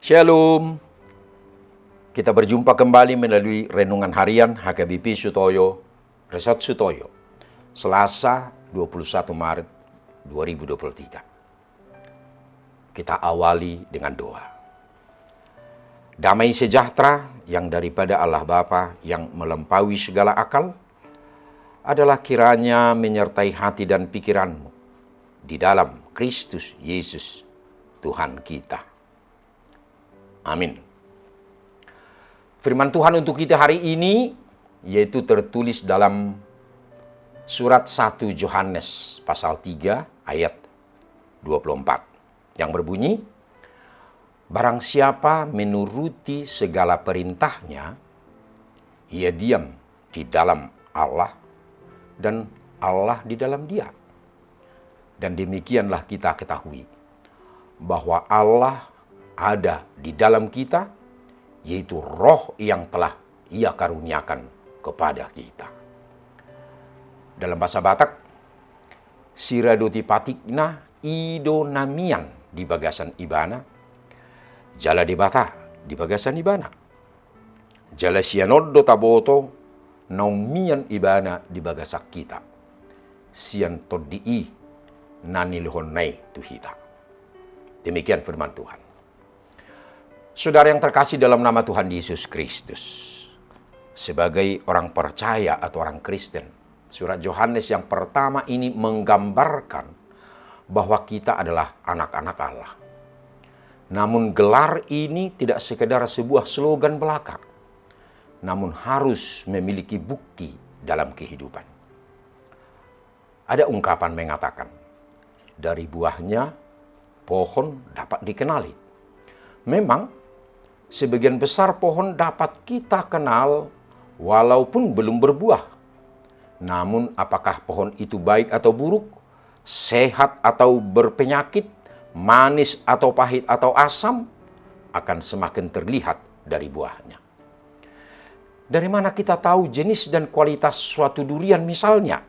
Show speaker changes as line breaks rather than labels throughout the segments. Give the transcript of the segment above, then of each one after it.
Shalom. Kita berjumpa kembali melalui renungan harian HKBP Sutoyo, Resort Sutoyo, Selasa 21 Maret 2023. Kita awali dengan doa. Damai sejahtera yang daripada Allah Bapa yang melampaui segala akal adalah kiranya menyertai hati dan pikiranmu di dalam Kristus Yesus Tuhan kita. Amin. Firman Tuhan untuk kita hari ini yaitu tertulis dalam surat 1 Yohanes pasal 3 ayat 24 yang berbunyi, barang siapa menuruti segala perintahnya, ia diam di dalam Allah dan Allah di dalam dia. Dan demikianlah kita ketahui bahwa Allah ada di dalam kita, yaitu roh yang telah Ia karuniakan kepada kita. Dalam bahasa Batak, siradoti patikna idonamian di bagasan ibana, jala di bata di bagasan ibana, jala sianoddo taboto naumian ibana di bagasak kita, sian toddi'i nanilhonnai tuhita. Demikian firman Tuhan. Saudara yang terkasih dalam nama Tuhan Yesus Kristus, sebagai orang percaya atau orang Kristen, surat Yohanes yang pertama ini menggambarkan bahwa kita adalah anak-anak Allah. Namun gelar ini tidak sekedar sebuah slogan belaka, namun harus memiliki bukti dalam kehidupan. Ada ungkapan mengatakan, dari buahnya pohon dapat dikenali. Memang, sebagian besar pohon dapat kita kenal walaupun belum berbuah. Namun apakah pohon itu baik atau buruk, sehat atau berpenyakit, manis atau pahit atau asam, akan semakin terlihat dari buahnya. Dari mana kita tahu jenis dan kualitas suatu durian misalnya?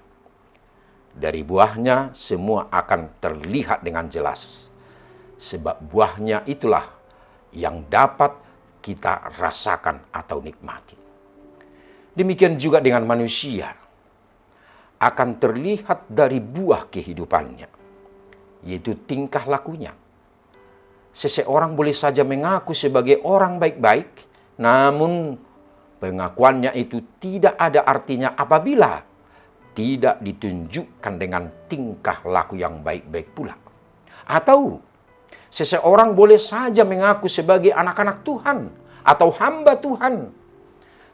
Dari buahnya semua akan terlihat dengan jelas. Sebab buahnya itulah yang dapat kita rasakan atau nikmati. Demikian juga dengan manusia. Akan terlihat dari buah kehidupannya, yaitu tingkah lakunya. Seseorang boleh saja mengaku sebagai orang baik-baik, namun pengakuannya itu tidak ada artinya apabila tidak ditunjukkan dengan tingkah laku yang baik-baik pula. Atau seseorang boleh saja mengaku sebagai anak-anak Tuhan atau hamba Tuhan,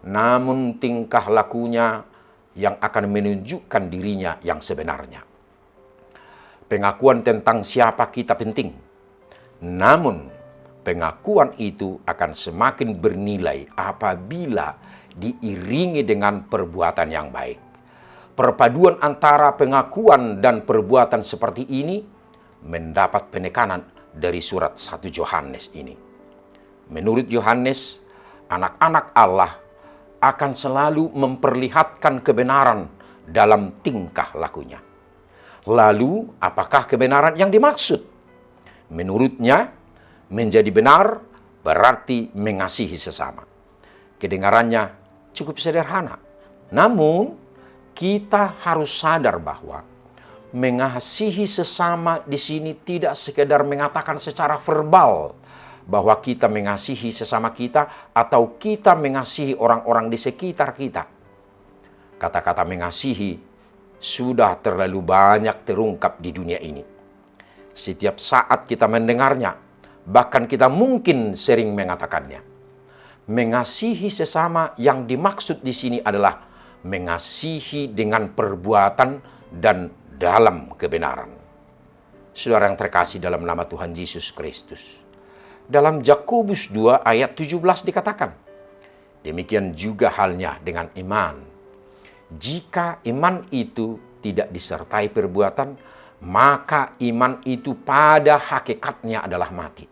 namun tingkah lakunya yang akan menunjukkan dirinya yang sebenarnya. Pengakuan tentang siapa kita penting, namun pengakuan itu akan semakin bernilai apabila diiringi dengan perbuatan yang baik. Perpaduan antara pengakuan dan perbuatan seperti ini mendapat penekanan dari surat 1 Yohanes ini. Menurut Yohanes, anak-anak Allah akan selalu memperlihatkan kebenaran dalam tingkah lakunya. Lalu, apakah kebenaran yang dimaksud? Menurutnya, menjadi benar berarti mengasihi sesama. Kedengarannya cukup sederhana. Namun, kita harus sadar bahwa mengasihi sesama di sini tidak sekedar mengatakan secara verbal bahwa kita mengasihi sesama kita atau kita mengasihi orang-orang di sekitar kita. Kata-kata mengasihi sudah terlalu banyak terungkap di dunia ini. Setiap saat kita mendengarnya, bahkan kita mungkin sering mengatakannya. Mengasihi sesama yang dimaksud di sini adalah mengasihi dengan perbuatan dan dalam kebenaran. Saudara yang terkasih dalam nama Tuhan Yesus Kristus. Dalam Yakobus 2 ayat 17 dikatakan, demikian juga halnya dengan iman. Jika iman itu tidak disertai perbuatan, maka iman itu pada hakikatnya adalah mati.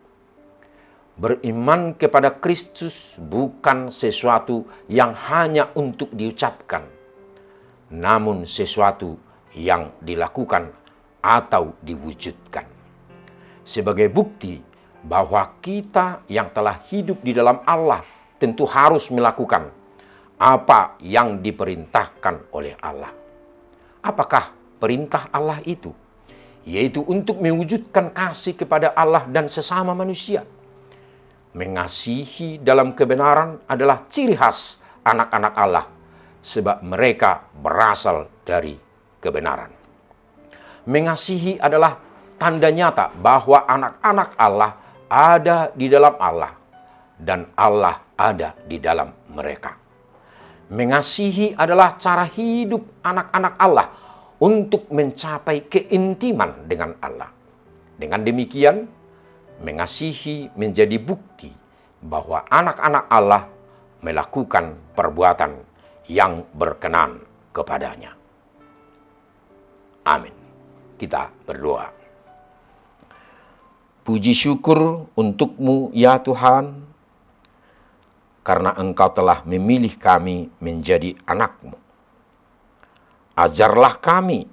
Beriman kepada Kristus bukan sesuatu yang hanya untuk diucapkan, namun sesuatu yang dilakukan atau diwujudkan. Sebagai bukti bahwa kita yang telah hidup di dalam Allah tentu harus melakukan apa yang diperintahkan oleh Allah. Apakah perintah Allah itu? Yaitu untuk mewujudkan kasih kepada Allah dan sesama manusia. Mengasihi dalam kebenaran adalah ciri khas anak-anak Allah, sebab mereka berasal dari kebenaran. Mengasihi adalah tanda nyata bahwa anak-anak Allah ada di dalam Allah dan Allah ada di dalam mereka. Mengasihi adalah cara hidup anak-anak Allah untuk mencapai keintiman dengan Allah. Dengan demikian, mengasihi menjadi bukti bahwa anak-anak Allah melakukan perbuatan yang berkenan kepadanya. Amin. Kita berdoa. Puji syukur untuk-Mu ya Tuhan, karena Engkau telah memilih kami menjadi anak-Mu. Ajarlah kami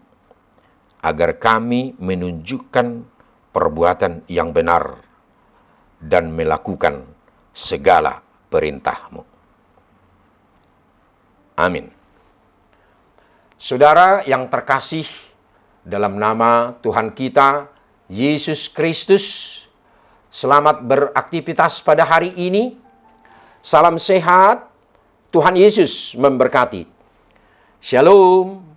agar kami menunjukkan perbuatan yang benar dan melakukan segala perintah-Mu. Amin. Saudara yang terkasih, dalam nama Tuhan kita, Yesus Kristus, selamat beraktivitas pada hari ini. Salam sehat, Tuhan Yesus memberkati. Shalom.